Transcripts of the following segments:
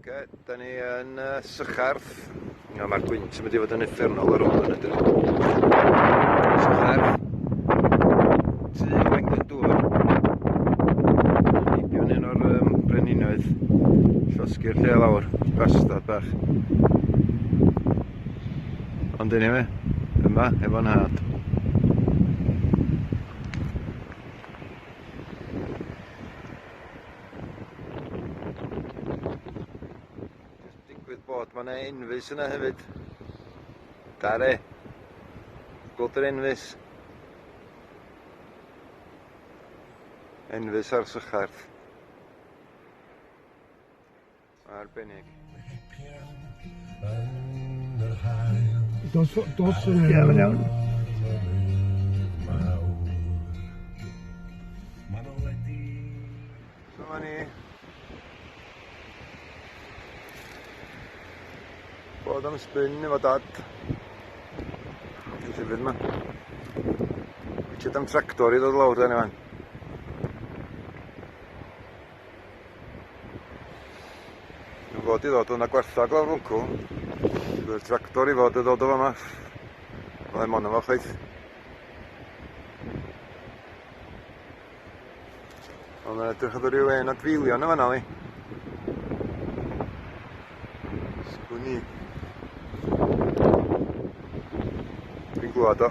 Oce, da ni yn Sycharth. Mae'r gwynt yn mynd i fod yn effernol ar ôl yn ydyn. Sycharth. Tu Gwengyn Dŵr. Heibio'n un o'r brenhinoedd. Llosgi'r lle lawr. Bastad bach. Ond anyway, yma efo Nhad. Bod mae'n enfys yna hefyd. Dare. Gweld yr enfys. Enfys ar Sycharth. Arbennig. Dos Ie, mae'n iawn. Dyma ni. Bod am spin efo dad. Yn llyfydd yma. Wytid am tractor i ddod lawr dan yma. Yn fod i ddod o'na gwerthag lawr wncw. Bydd tractor i fod i ddod o fama. Fyddai mon efo chwaith. Ond mae'n edrych oedd rhyw un adfilion yma nali. Sgwni. Dwi'n glwad o.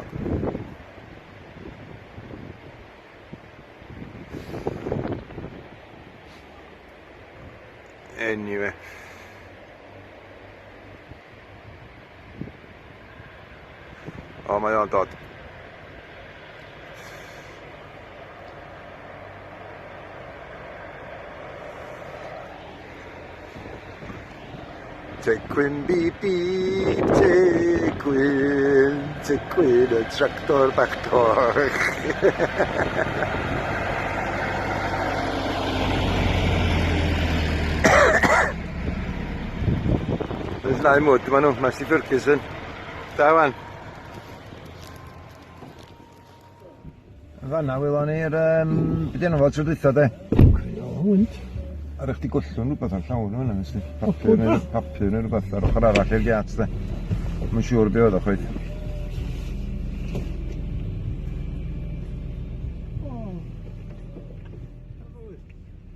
Anyway. O, mae o'n dod. Tecwyn bip bip, tecwyn y tractor bach torch. There's nau mwd, ma nhw, Massey Ferguson. Da wan. Fanna wylon ni'r, beth enw fo tro dwytha de? wynt. Ar eich di gollwn rhywbeth ar llawn yma, nes i papur neu rhywbeth ar ochr arall i'r giat de. Mae'n siŵr be oedd o chwaith.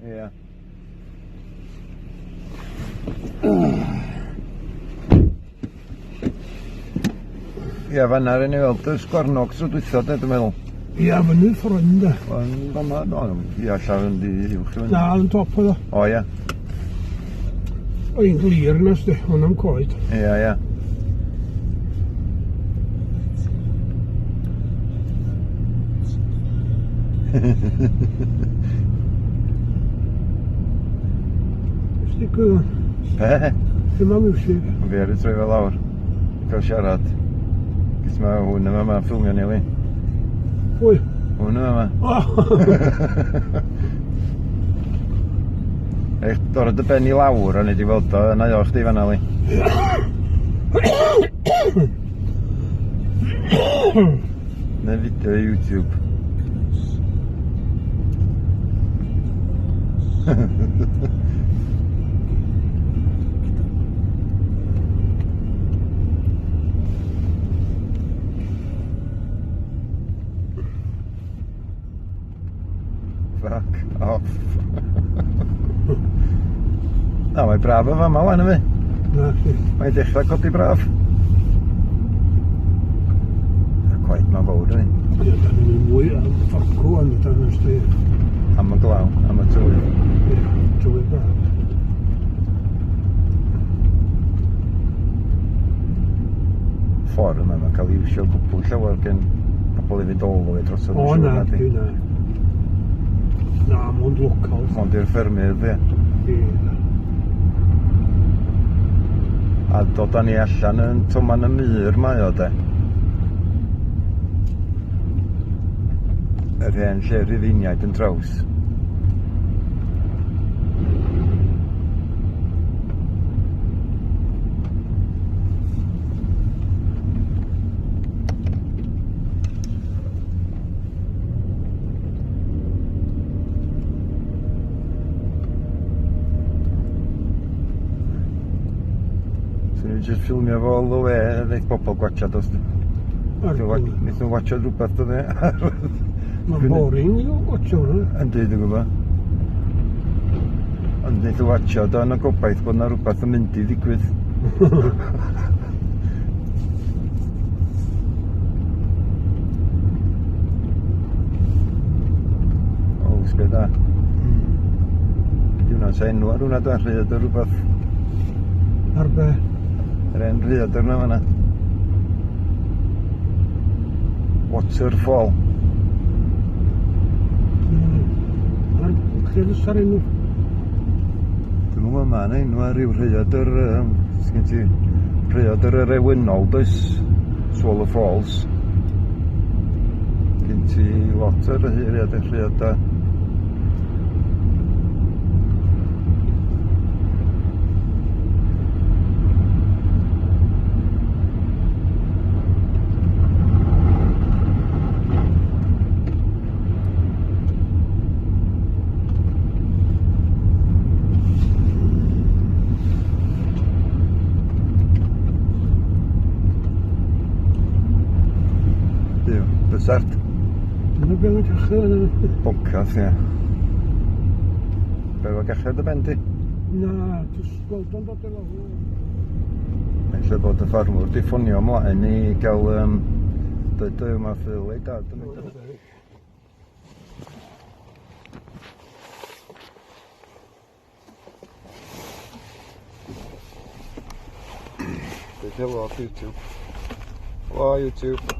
Ie. Ie, fanna rhaid ni weld y sgwarnog tro dwytha de, dwi'n meddwl. Ia, fyny ffrond da. Ond fama, ia, llawn di uwch. Na, yn top o da. O, ia. O, un glir nes di, hwnna'n coed. Ia, ia. Stig o. Be? Dyma music. Fi ar y troi fel lawr. Cael siarad. Gys mae hwn yma, mae'n ffilmio nili. Pwy? Hwn yma. Eich dorad y ben i lawr, o'n i wedi weld o, yna o chdi fanna li. Neu fideo YouTube. Fuck off. Na, mae braf o fama wan yma. Na, chi. Mae'n dechrau codi braf. Cwaith ma fawr yn ni. Ia, da ni'n mynd mwy am ffocw am y dan ysdi. Am y glaw, am y tywydd. Ia, tywydd braf. Ffordd yma, mae'n cael ei iwsio gwbl llawer gen pobl i fynd olwg dros y O, na, di na. Na, mond local. Ond i'r ffermydd, ie. Ia. A dod â ni allan yn Toman y Myrv mae o de. Yr hen lle Rufeiniaid yn draws. jyst ffilmio fo all the way, neith bobl gwachad os Ar gwyd. neith nhw gwachad rhywbeth o dde. Mae'n boring i watcho hwnna. Yndi, dwi'n gwybod. Ond neith nhw gwachad o'n y gobaith bod na rhywbeth yn mynd i ddigwydd. O, sbio da. Di hwnna'n sa enw ar hwnna da, rhaid o rhywbeth. Ar be? Yr en rhaid arna fanna. Waterfall. Ar lle ar enw? Dwi'n gwybod ma na enw ar ryw rhaid yr... Sgyn ti rhaid yr ewynol, does? Swallow Falls. Gyn ti lot ar y rhaid da. Sycharth. Dyna be mae'n cachau yna. Boncath, ie. Be fo gachau dy bendi? Na, jyst gweld o'n dod o lawr. Ella bod y ffarmwr di ffonio ymlaen i gael dweud yma ffil ei dad. Dweud helo off YouTube. Helo YouTube.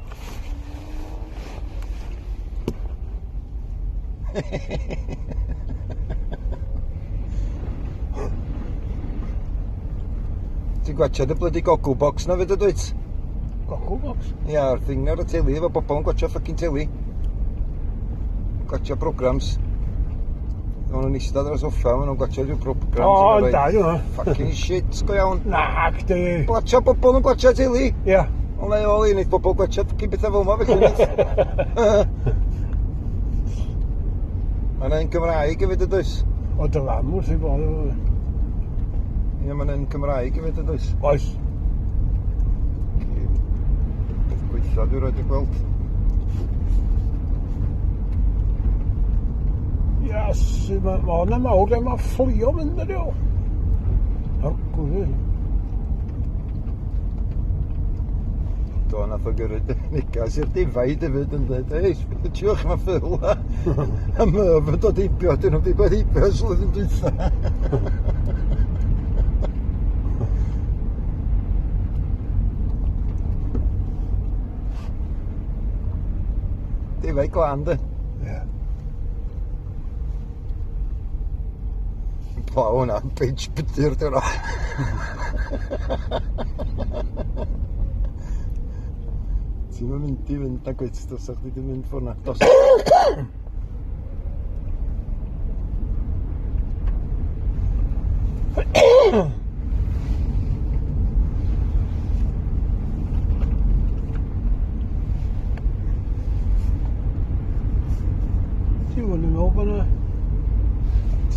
Ti'n gwachod y bloody goggle box na fyd y dweud? Goggle box? Ia, yr thing ar y teli, efo bobl yn gwachod ffocin teli. Gwachod programs. Maen nhw'n eistedd ar y soffa, maen nhw'n gwachod rhyw programs. O, yn da, yw. Fucking shit, go iawn. Na, gdi. Gwachod bobl yn gwachod teli. Ia. Ond na i ôl i, wneud bobl gwachod ffocin bethau fel yma, felly. Mae'n ein Cymraeg hefyd y does? O dy lam wrth i bod o. Ie, mae'n ein Cymraeg hefyd y does? Oes. Beth gweitha dwi'n rhaid i gweld. Ias, mae hwnna mawr le mae fflio mynd ydi o. Ar gwyd. Do, nath o gyrru negas i'r difaid hefyd yn dweud, ei, tiwch ma ffil. A Myrv yn dod eibio, dyn nhw wedi bod eibio slwydd yn dwytha. Difaid glan, dy? Ie. Pla hwnna, page bytyr, dyn nhw. Ti'n mynd i fynd na gweith, dos o'ch di mynd ffwrna. Dos. Ti'n mynd i meddwl bod yna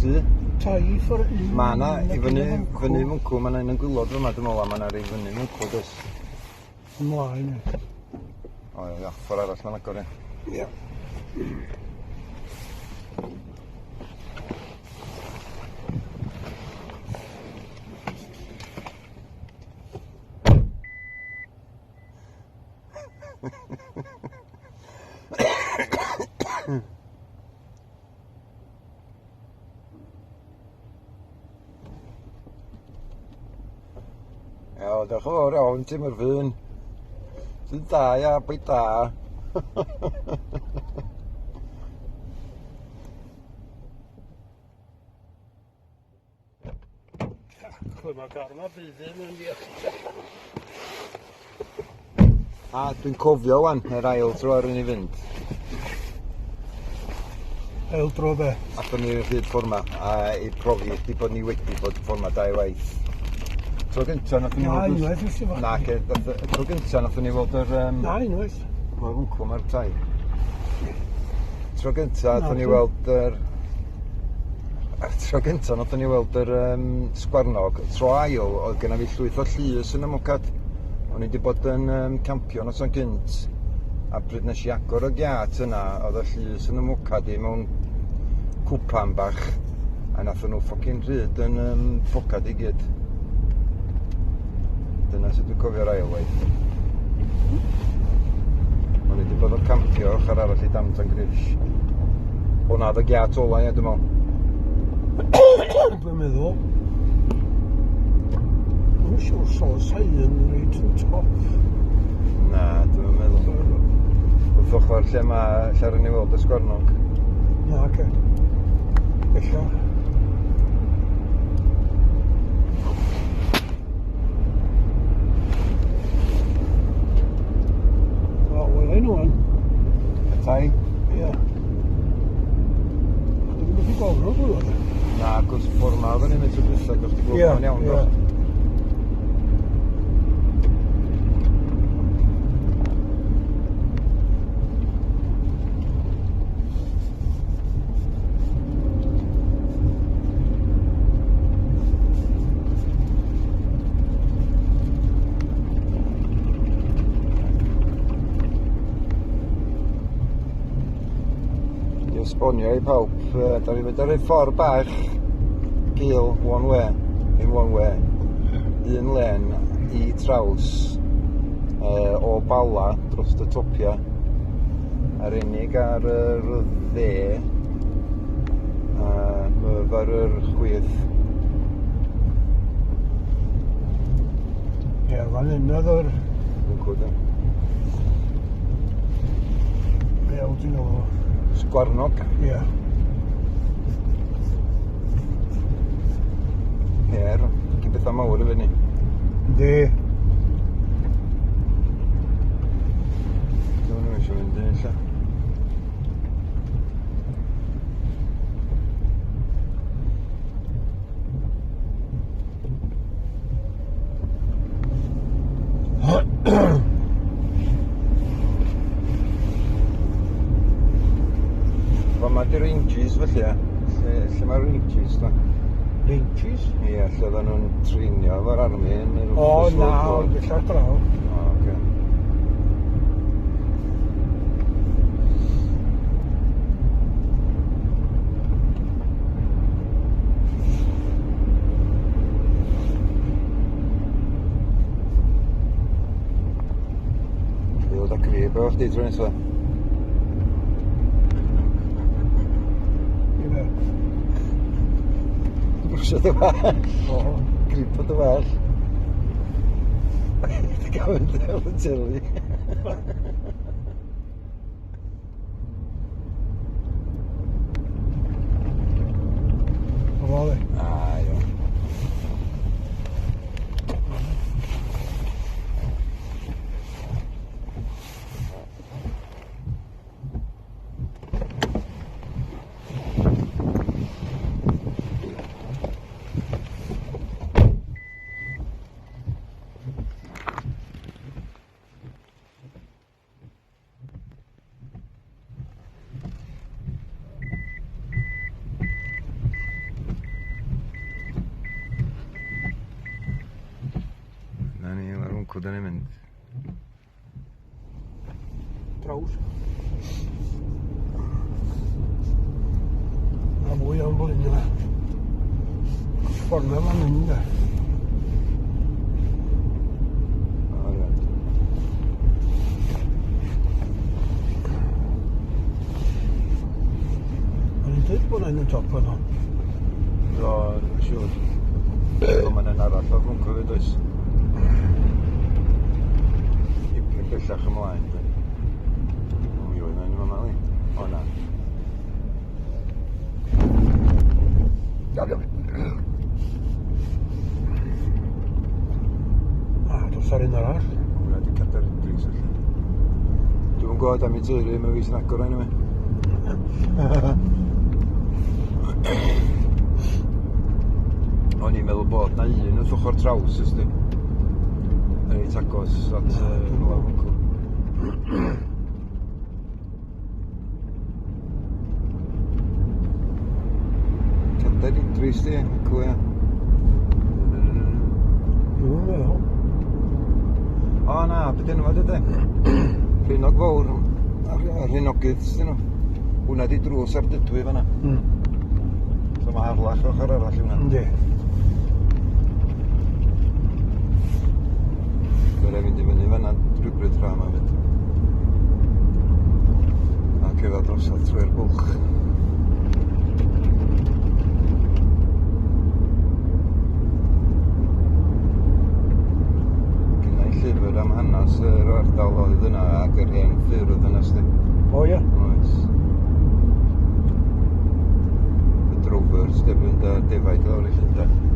Ti? taif o'r un... Ma' na, i fyny mwncw, ma' na un yn gwylod fyma, dwi'n meddwl, ma' na rei fyny mwncw, does? Ymlaen, ie. O, ia, ffordd arall ma'n agor, Ie. Iawn, diolch yn fawr iawn, ti'n Myrv. Ti'n da, ia, beth da. Chwe, mae gar yma byddyn yn diolch. A dwi'n cofio wan, yr ail tro ar yn i fynd. Ail dro be? Athon ni'r hyd ffordd ma, a i profi ydi bod ni wedi bod ffordd ma 2 waith. Tro gynta nathon ni Na, weld... unwaith wrth i fo. Na, tro gynta nathon ni weld yr... Na, unwaith. Mae'r wncw mae'r tai. Tro gynta nathon ni weld yr... A'r tro gynta nathon ni weld yr sgwarnog, tro ail oedd genna fi llwyth o llys yn y mwcad. O'n i wedi bod yn campio nos o'n gynt, a pryd nes i agor y giat yna, oedd y llys yn y mwcad i mewn cwpan bach, a nathon nhw ffocin rhyd yn ffocad i gyd. Dyna sut dwi'n cofio'r ail waith. O'n i wedi bod yn campio ochr arall i Damtan Grish. Hwna oedd y giat ola i, dwi'n meddwl. Dwi'n meddwl. Dwi'n siŵr sos haen reit yn top. Na, dwi'n meddwl. Wrth ochr lle rydyn ni weld y sgwarnog. Na, oce. Ella. Wel, ein o'n. Y tai? Ie. Dwi'n mynd i gofro gwybod. Na, gwrs ffordd ma oedden ni'n mynd trwy dwytha, gwrs di gwybod yn iawn. Ie. Esbonio i pawb, da ni'n mynd ar y ffordd bach gil one way, in one way, un len i traws o Bala dros y topia, a'r unig ar yr dde, Myrv ar yr chwith. Ie, fan hyn oedd yr... Dwi'n cwrdd. Ie, wyt ti'n gwybod. Sgwarnog. Ie. Her, gy bethau mawr i fyny. Yndi. Dwi'n nhw eisiau fynd yn illa. Fama di ranges felly, lle mae'r ranges da? Ranges? Ie, lle oedden nhw'n treinio efo'r armi yn yr O, wrth na, ysgol. ond illa draw. O, oce. Fi ddod â crib efo chdi tro nesa. Ie. Brwsio dy fach. O. Grip o dy fach. Ti'n gael mynd efo y teli. O, dde. A, iawn. Na ni, mae'r wncw da ni'n mynd. Traws. A mwy am blyn yna. Ffordd fan hyn, de. O, iawn. O'n i'n dweud bod yna'n top yno. O, siwr. O, mae'n yn arall o'r wncw fi, does? Ipyn bellach ymlaen. O, mi oedd yna'n yma li. O, na. A, dos ar un arall. Hwna di cadar dris allan. Dwi'n gwybod am i teulu, mae fi'n agor enw i. O'n i'n meddwl bod na un wrth ochr traws, ysdi. Yn reit agos at lawr wncw. Cadar Chris di, cwy. Dwi'n meddwl. O na, beth enw fod ydy? Rhinog fawr, rhinogydd, dyn nhw. Hwna di drws ar dydwy fanna. So mae harlach ochr arall i hwnna. Yndi. Dwi'n fynd i fyny fanna rhywbryd tra yma fyd. A cefo drosodd trwy'r bwlch. Gynnau llyfr am hanes yr ardal oedd yna ac yr hen ffyrdd yna sti. O ia? Oes. Y drovers, defaid lawr i Llundain.